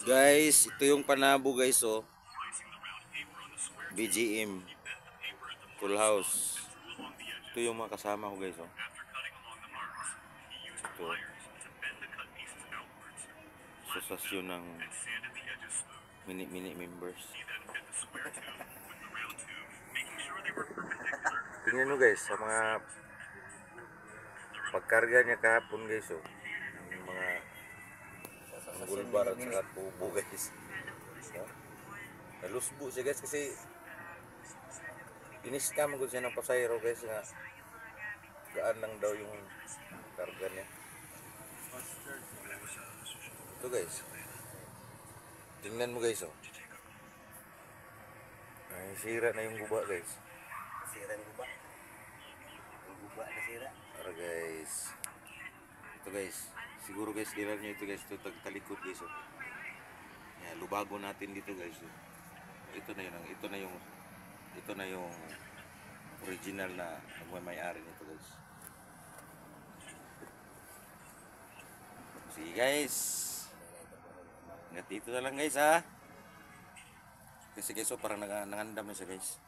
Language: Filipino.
Guys, ito yung panabo guys oh. BGM Full House. Ito yung mga kasama ko guys oh. Ito. Asosasyon ng mini members. Tingnan mo guys sa mga pagkarga niya kahapon guys oh. Yung mga bulbar at saka tubo guys. Nalusbo siya guys kasi in-scam ko siya ng pasayro guys nga gaan lang daw yung karga niya. Ito guys. Tingnan mo guys oh. Ay, sira na yung guba guys. Sira yung guba. Yung guba nasira. Para guys. Ito guys. Siguro guys, dilan nyo ito guys. Ito talikod guys oh. Yan, lubago natin dito guys oh. Ito na yung original na nagmamay-ari nito guys. Sige guys. Hanggang dito na lang guys ha. Kasi guys oh, parang nangandam na siya guys.